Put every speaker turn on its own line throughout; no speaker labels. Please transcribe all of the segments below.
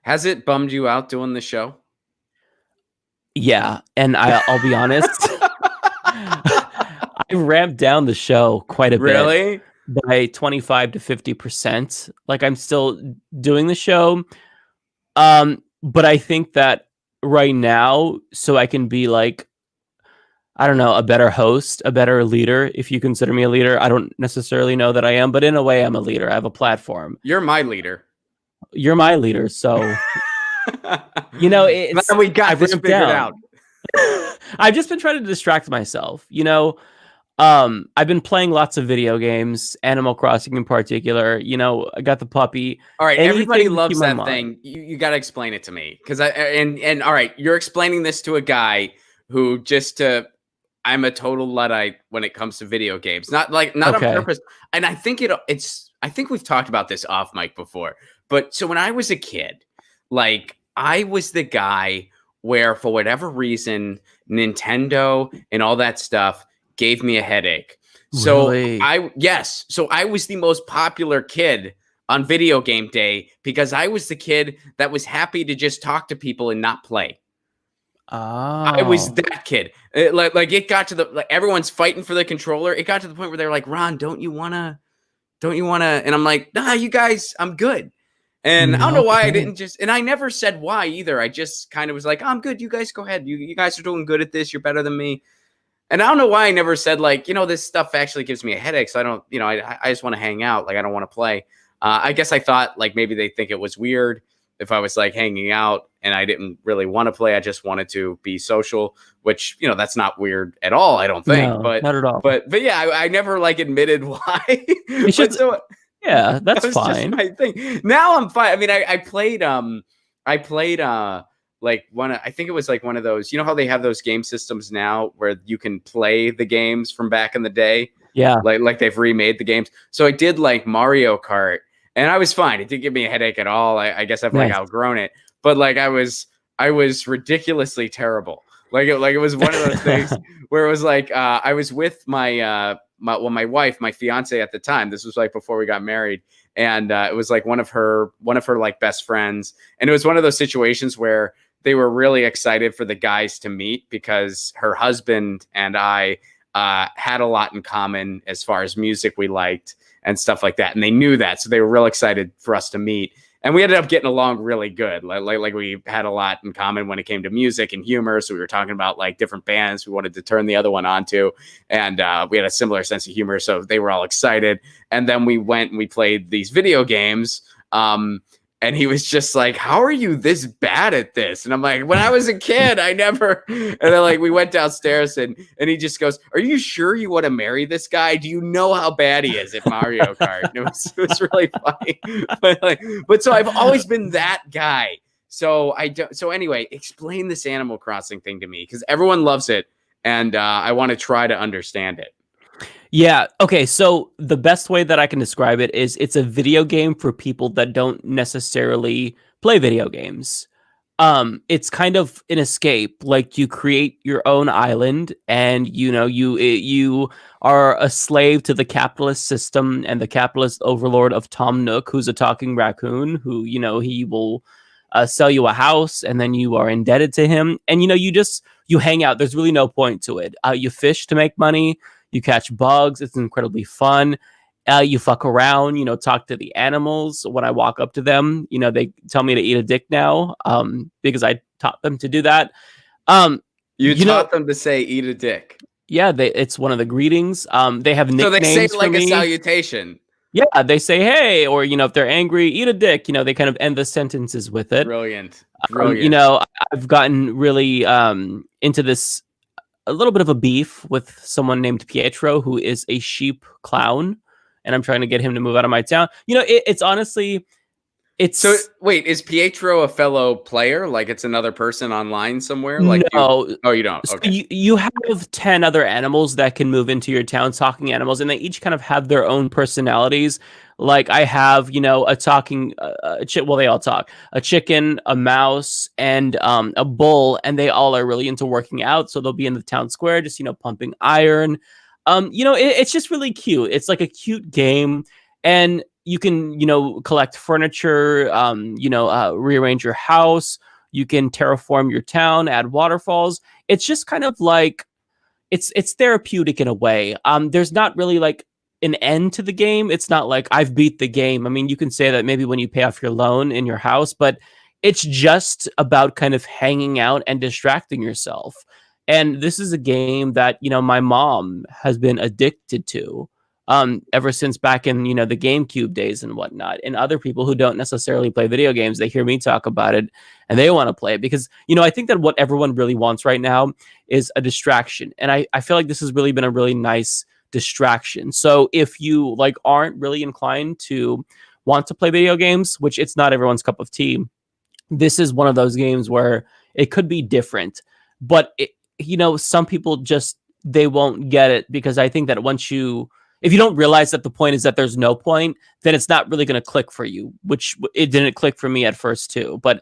Has it bummed you out doing the show?
Yeah, and I'll be honest, I ramped down the show quite a bit
Really?
by 25 to 50%. Like I'm still doing the show. But I think that right now, so I can be like, I don't know, a better host, a better leader, if you consider me a leader. I don't necessarily know that I am, but in a way I'm a leader. I have a platform.
You're my leader.
You're my leader, so
Glad we got
I've
this
ramped
figured
down.
out.
I've just been trying to distract myself. I've been playing lots of video games, Animal Crossing in particular. I got the puppy.
All right, everybody
Anything to
loves
keep my
that
mind.
thing. You got to explain it to me because and all right, you're explaining this to a guy who I'm a total luddite when it comes to video games. Not on
Okay.
purpose. And I think I think we've talked about this off mic before. But so when I was a kid, like I was the guy where for whatever reason Nintendo and all that stuff gave me a headache. So
Really?
so I was the most popular kid on video game day because I was the kid that was happy to just talk to people and not play. I was that kid. Like it got to everyone's fighting for the controller. It got to the point where they're like, "Ron, don't you wanna?" And I'm like, "Nah, you guys, I'm good." And I don't know why I didn't and I never said why either. I just kind of was like, "I'm good. You guys go ahead. You guys are doing good at this. You're better than me." And I don't know why I never said like, this stuff actually gives me a headache. So I don't, I just want to hang out. Like I don't want to play. I guess I thought like maybe they think it was weird if I was like hanging out and I didn't really want to play. I just wanted to be social, which, that's not weird at all. I don't think,
No, not at all.
But yeah, I never like admitted why.
It's just, yeah, that's
that was
fine.
just my thing. Now I'm fine. I mean, I played like I think it was like one of those, how they have those game systems now where you can play the games from back in the day.
Yeah.
Like they've remade the games. So I did like Mario Kart and I was fine. It didn't give me a headache at all. I guess I've like outgrown it, but like I was ridiculously terrible. Like it was one of those things where it was like, I was with my wife, my fiance at the time. This was like before we got married. And it was like one of her like best friends. And it was one of those situations where they were really excited for the guys to meet because her husband and I had a lot in common as far as music we liked and stuff like that. And they knew that. So they were real excited for us to meet. And we ended up getting along really good. Like we had a lot in common when it came to music and humor. So we were talking about like different bands we wanted to turn the other one onto. And we had a similar sense of humor. So they were all excited. And then we went and we played these video games. And he was just like, "How are you this bad at this?" And I'm like, "When I was a kid, I never." And then like we went downstairs and he just goes, "Are you sure you want to marry this guy? Do you know how bad he is at Mario Kart?" And it was really funny. But so I've always been that guy. So anyway, explain this Animal Crossing thing to me because everyone loves it, and I want to try to understand it.
Yeah. Okay. So the best way that I can describe it is it's a video game for people that don't necessarily play video games. It's kind of an escape. Like you create your own island, and you are a slave to the capitalist system and the capitalist overlord of Tom Nook, who's a talking raccoon. Who he will sell you a house, and then you are indebted to him. And you hang out. There's really no point to it. You fish to make money. You catch bugs. It's incredibly fun. You fuck around, talk to the animals. When I walk up to them, they tell me to eat a dick now, because I taught them to do that.
You taught them to say eat a dick.
Yeah, it's one of the greetings. They have nicknames. So they say
like a salutation.
Yeah, they say, hey, or, if they're angry, eat a dick. They kind of end the sentences with it.
Brilliant.
I've gotten really into this, a little bit of a beef with someone named Pietro, who is a sheep clown, and I'm trying to get him to move out of my town. It's honestly,
so wait, is Pietro a fellow player? Like it's another person online somewhere? Like
no.
You don't.
So
okay.
You have 10 other animals that can move into your town, talking animals, and they each kind of have their own personalities. Like I have, a talking, well, they all talk, a chicken, a mouse, and a bull, and they all are really into working out. So they'll be in the town square, just, pumping iron. It's just really cute. It's like a cute game. And you can, collect furniture, rearrange your house. You can terraform your town, add waterfalls. It's just kind of like it's therapeutic in a way. There's not really like an end to the game. It's not like I've beat the game. I mean, you can say that maybe when you pay off your loan in your house, but it's just about kind of hanging out and distracting yourself. And this is a game that, my mom has been addicted to ever since back in, the GameCube days and whatnot. And other people who don't necessarily play video games, they hear me talk about it and they want to play it because, I think that what everyone really wants right now is a distraction. And I feel like this has really been a really nice distraction. So if you like aren't really inclined to want to play video games, which it's not everyone's cup of tea, this is one of those games where it could be different. But, some people just, they won't get it because I think that if you don't realize that the point is that there's no point, then it's not really going to click for you, which it didn't click for me at first too. But,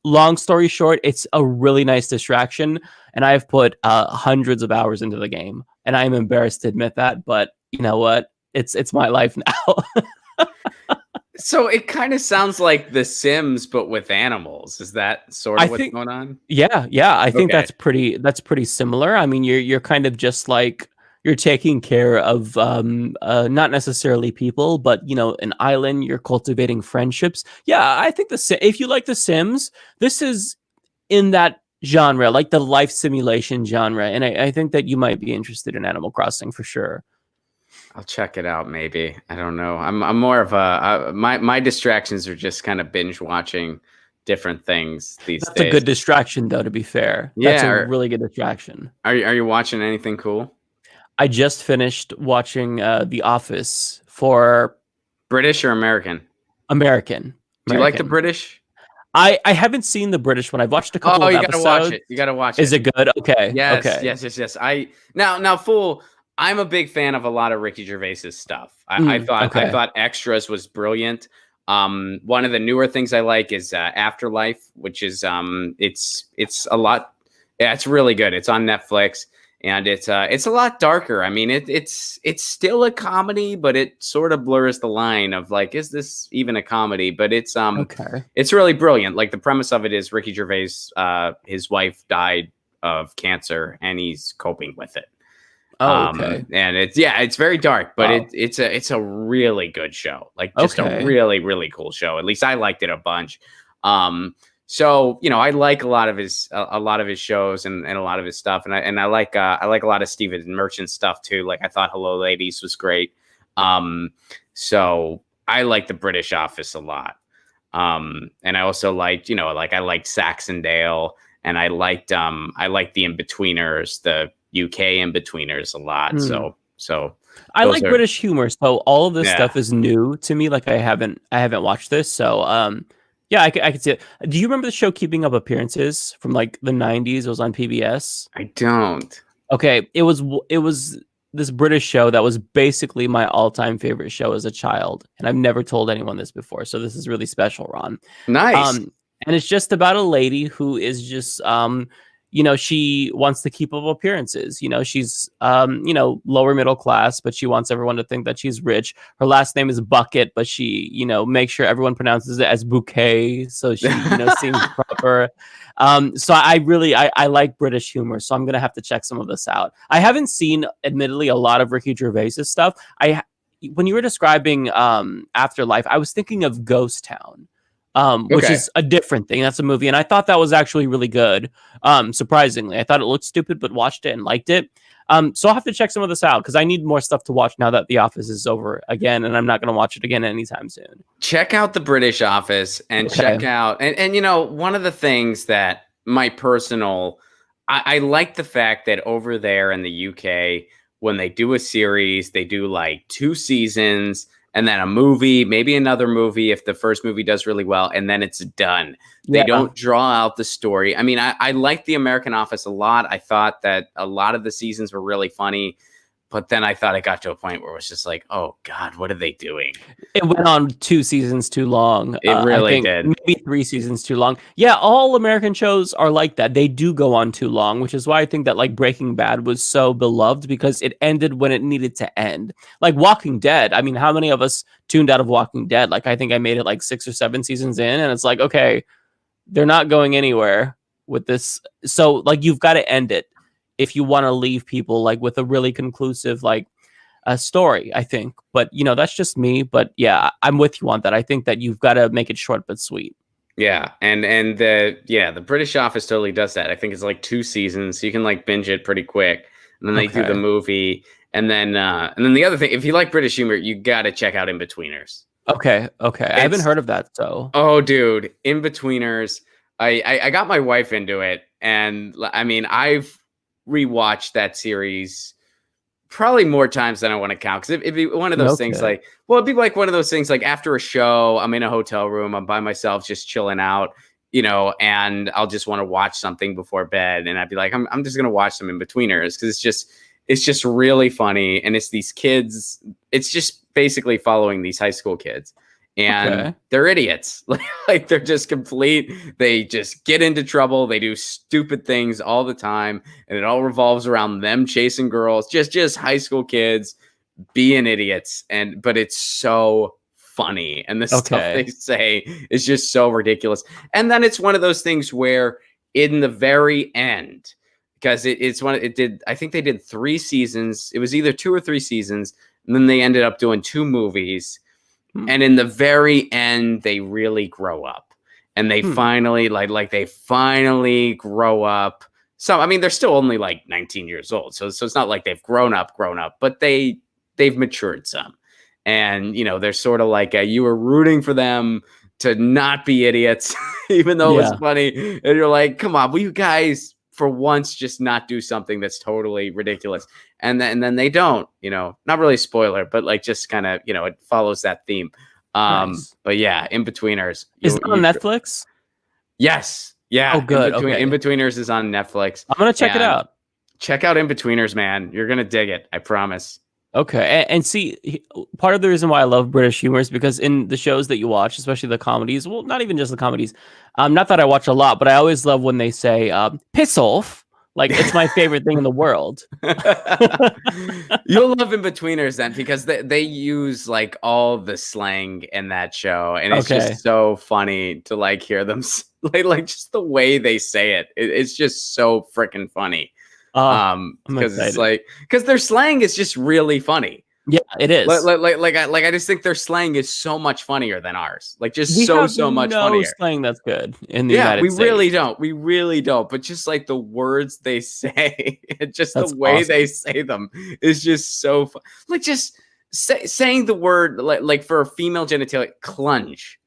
long story short, it's a really nice distraction. And I've put hundreds of hours into the game and I'm embarrassed to admit that. But you know what? It's my life now.
So it kind of sounds like The Sims, but with animals. Is that sort of what's going on?
Yeah. I think that's pretty similar. I mean, you're kind of just like, you're taking care of not necessarily people, but an island. You're cultivating friendships. Yeah, I think if you like The Sims, this is in that genre, like the life simulation genre, and I think that you might be interested in Animal Crossing for sure.
I'll check it out. Maybe. I don't know. I'm more of my distractions are just kind of binge watching different things these days.
That's a good distraction, though. To be fair, that's a really good distraction.
Are you watching anything cool?
I just finished watching The Office for
British or American?
American.
Do you like the British?
I haven't seen the British one. I've watched a couple of episodes.
You gotta watch it. You gotta watch it.
Is it good? Okay.
Yes.
Okay.
Yes. Now, fool. I'm a big fan of a lot of Ricky Gervais's stuff. I thought Extras was brilliant. One of the newer things I like is Afterlife, which is it's a lot. Yeah, it's really good. It's on Netflix. And it's a lot darker. I mean, it's still a comedy, but it sort of blurs the line of like, is this even a comedy? But it's really brilliant. Like the premise of it is Ricky Gervais, his wife died of cancer, and he's coping with it.
Oh, okay.
And it's very dark, but it's a really good show. Like just a really, really cool show. At least I liked it a bunch. So, I like a lot of his shows and a lot of his stuff. And I like a lot of Stephen Merchant stuff too. Like I thought Hello Ladies was great. So I like the British Office a lot. And I also liked, I liked Saxondale, and I liked the Inbetweeners, the UK Inbetweeners a lot. So
I like British humor. So all of this stuff is new to me. Like I haven't watched this. So, yeah, I could see it. Do you remember the show Keeping Up Appearances from like the 90s? It was on PBS.
I don't.
Okay, it was this British show that was basically my all-time favorite show as a child, and I've never told anyone this before, so this is really special, Ron.
Nice.
And it's just about a lady who is just she wants to keep up appearances. She's, lower middle class, but she wants everyone to think that she's rich. Her last name is Bucket, but she, makes sure everyone pronounces it as Bouquet. So she, seems proper. So I like British humor. So I'm going to have to check some of this out. I haven't seen, admittedly, a lot of Ricky Gervais's stuff. When you were describing Afterlife, I was thinking of Ghost Town. Which is a different thing. That's a movie. And I thought that was actually really good. Surprisingly, I thought it looked stupid, but watched it and liked it. So I'll have to check some of this out because I need more stuff to watch now that The Office is over again. And I'm not going to watch it again anytime soon.
Check out the British Office and check out. And one of the things that I like the fact that over there in the UK, when they do a series, they do like 2 seasons and then a movie, maybe another movie if the first movie does really well, and then it's done. They don't draw out the story. I mean, I like the American Office a lot. I thought that a lot of the seasons were really funny. But then I thought it got to a point where it was just like, oh God, what are they doing?
It went on 2 seasons too long.
It really
I think
did.
Maybe 3 seasons too long. Yeah, all American shows are like that. They do go on too long, which is why I think that like Breaking Bad was so beloved, because it ended when it needed to end. Like Walking Dead. I mean, how many of us tuned out of Walking Dead? Like I think I made it like 6 or 7 seasons in, and it's like, okay, they're not going anywhere with this. So like you've got to end it if you want to leave people like with a really conclusive like a story, I think. But you know, that's just me. But yeah, I'm with you on that. I think that you've got to make it short but sweet.
Yeah, and the British Office totally does that. I think it's like 2 seasons, so you can like binge it pretty quick. And then they do the movie, and then the other thing, if you like British humor, you got to check out Inbetweeners.
Okay. I haven't heard of that. So
oh, dude, Inbetweeners. I got my wife into it, and I mean, I've rewatched that series probably more times than I want to count, because it'd be one of those things like, well, it'd be like one of those things like after a show, I'm in a hotel room, I'm by myself, just chilling out, you know, and I'll just want to watch something before bed, and I'd be like, I'm just gonna watch some Inbetweeners, because it's just really funny, and it's these kids, it's just basically following these high school kids. And they're idiots. Like they're just complete. They just get into trouble. They do stupid things all the time. And it all revolves around them chasing girls. Just high school kids being idiots. But it's so funny. And the stuff they say is just so ridiculous. And then it's one of those things where in the very end, because I think they did 3 seasons. It was either 2 or 3 seasons. And then they ended up doing 2 movies. And in the very end, they really grow up, and they finally like they finally grow up. So, I mean, they're still only like 19 years old. So it's not like they've grown up, but they've matured some. And, you know, they're sort of like you were rooting for them to not be idiots, even though it was funny. And you're like, come on, will you guys for once just not do something that's totally ridiculous? And then they don't, you know, not really a spoiler, but like just kind of, you know, it follows that theme. Nice. But yeah, Inbetweeners.
Is it on Netflix?
Yes. Yeah.
Oh, good.
Inbetweeners is on Netflix.
I'm going to check it out.
Check out Inbetweeners, man. You're going to dig it. I promise.
Okay. And see, part of the reason why I love British humor is because in the shows that you watch, especially the comedies, well, not even just the comedies, not that I watch a lot, but I always love when they say, piss off. Like, it's my favorite thing in the world.
You'll love Inbetweeners then, because they use like all the slang in that show, and it's just so funny to like hear them like just the way they say it. It's just so freaking funny. Because it's like, because their slang is just really funny.
Yeah, it is.
I just think their slang is so much funnier than ours. Like just so much funnier.
Slang that's good in the United States.
We really don't. But just like the words they say, and just the way they say them is just so fun. Like just saying the word like for a female genitalia, clunge.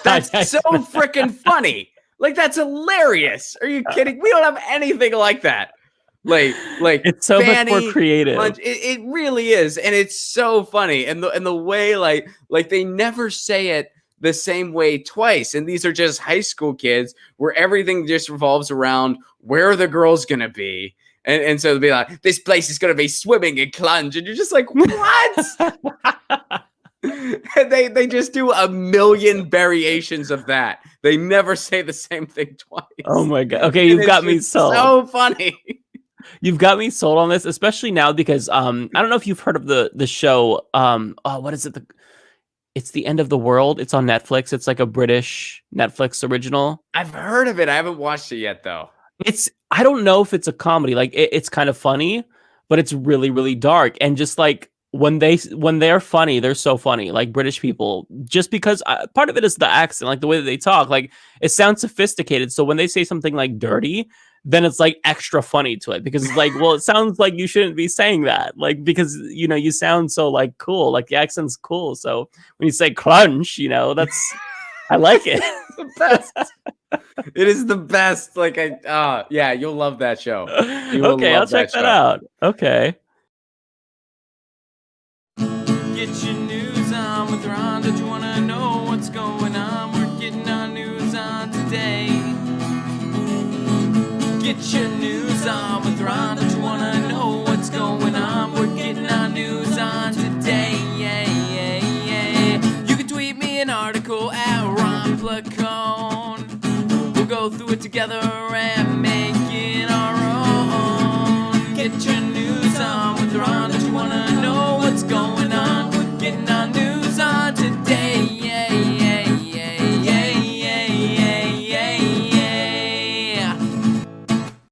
That's so freaking funny. Like that's hilarious. Are you kidding? We don't have anything like that. Like
it's so much more creative.
It really is, and it's so funny, and the way like they never say it the same way twice, and these are just high school kids where everything just revolves around where are the girls gonna be, and so they'll be like, this place is gonna be swimming in clunge, and you're just like, what? they just do a million variations of that. They never say the same thing twice.
Oh my god! Okay, you've got me sold.
So funny.
You've got me sold on this, especially now because I don't know if you've heard of the show. What is it? It's The End of the World. It's on Netflix. It's like a British Netflix original.
I've heard of it. I haven't watched it yet, though.
I don't know if it's a comedy. Like it's kind of funny, but it's really, really dark. And just like when they're funny, they're so funny. Like British people, just because part of it is the accent, like the way that they talk. Like it sounds sophisticated. So when they say something like dirty, then it's like extra funny to it because it's like, well, it sounds like you shouldn't be saying that. Like, because, you know, you sound so like cool, like the accent's cool. So when you say crunch, you know, I like it.
It's the best. It is the best. Like, yeah, you'll love that show.
Okay, I'll check that out. Okay.
Get your news on with Ron. Don't you want to know what's going on? We're getting our news on today. Get your news on with Ron. Don't you want to know what's going on? together and